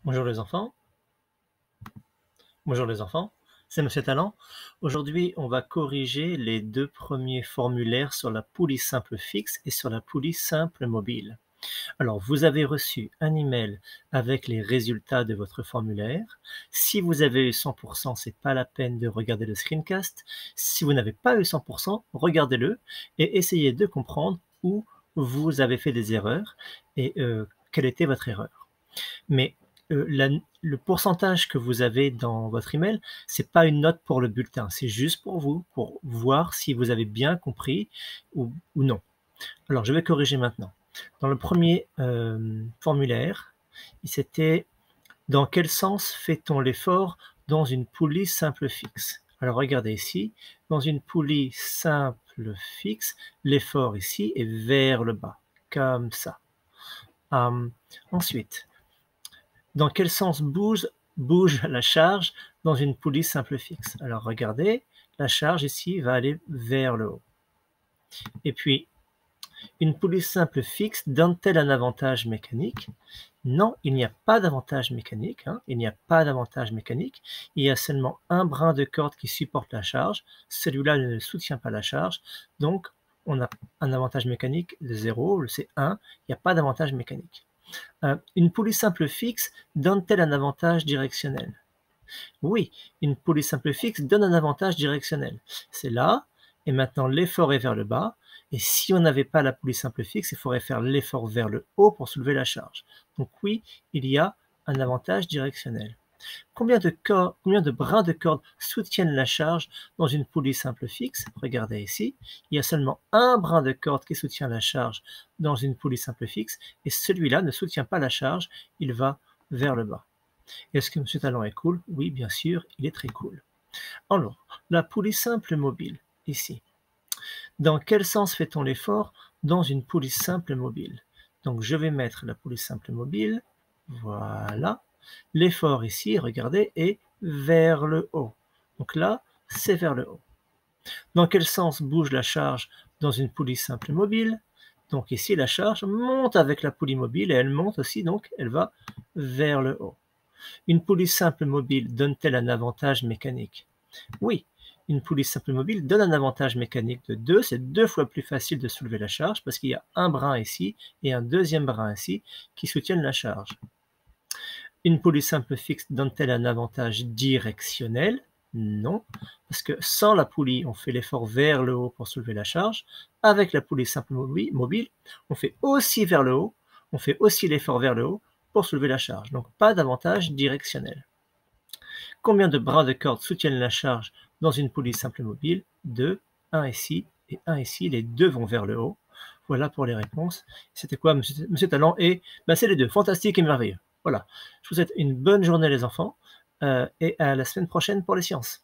Bonjour les enfants. Bonjour les enfants, c'est Monsieur Talent. Aujourd'hui, on va corriger les deux premiers formulaires sur la poulie simple fixe et sur la poulie simple mobile. Alors, vous avez reçu un email avec les résultats de votre formulaire. Si vous avez eu 100%, c'est pas la peine de regarder le screencast. Si vous n'avez pas eu 100%, regardez-le et essayez de comprendre où vous avez fait des erreurs et quelle était votre erreur. Mais le pourcentage que vous avez dans votre email, c'est pas une note pour le bulletin, c'est juste pour vous, pour voir si vous avez bien compris ou non. Alors, je vais corriger maintenant. Dans le premier formulaire, c'était « Dans quel sens fait-on l'effort dans une poulie simple fixe ?» Alors, regardez ici, dans une poulie simple fixe, l'effort ici est vers le bas, comme ça. Ensuite, dans quel sens bouge la charge dans une poulie simple fixe? Alors regardez, la charge ici va aller vers le haut. Et puis, une poulie simple fixe donne-t-elle un avantage mécanique? Non, il n'y a pas d'avantage mécanique. Il n'y a pas d'avantage mécanique. Il y a seulement un brin de corde qui supporte la charge. Celui-là ne soutient pas la charge. Donc, on a un avantage mécanique de 0, c'est 1. Il n'y a pas d'avantage mécanique. Une poulie simple fixe donne-t-elle un avantage directionnel? Oui, une poulie simple fixe donne un avantage directionnel. C'est là, et maintenant l'effort est vers le bas, et si on n'avait pas la poulie simple fixe, il faudrait faire l'effort vers le haut pour soulever la charge. Donc oui, il y a un avantage directionnel. Combien de brins de corde soutiennent la charge dans une poulie simple fixe? Regardez ici, il y a seulement un brin de corde qui soutient la charge dans une poulie simple fixe, et celui-là ne soutient pas la charge, il va vers le bas. Est-ce que Monsieur Talent est cool? Oui, bien sûr, il est très cool. Alors, la poulie simple mobile, ici. Dans quel sens fait-on l'effort dans une poulie simple mobile? Donc, je vais mettre la poulie simple mobile, voilà. L'effort ici, regardez, est vers le haut. Donc là, c'est vers le haut. Dans quel sens bouge la charge dans une poulie simple mobile? Donc ici, la charge monte avec la poulie mobile et elle monte aussi, donc elle va vers le haut. Une poulie simple mobile donne-t-elle un avantage mécanique? Oui, une poulie simple mobile donne un avantage mécanique de 2. C'est 2 fois plus facile de soulever la charge parce qu'il y a un brin ici et un deuxième brin ici qui soutiennent la charge. Une poulie simple fixe donne-t-elle un avantage directionnel? Non, parce que sans la poulie, on fait l'effort vers le haut pour soulever la charge. Avec la poulie simple mobile, on fait aussi vers le haut, on fait aussi l'effort vers le haut pour soulever la charge. Donc pas d'avantage directionnel. Combien de brins de corde soutiennent la charge dans une poulie simple mobile? 2, 1 ici et 1 ici, les deux vont vers le haut. Voilà pour les réponses. C'était quoi, Monsieur Talent? Et c'est les deux, fantastique et merveilleux. Voilà. Je vous souhaite une bonne journée les enfants et à la semaine prochaine pour les sciences.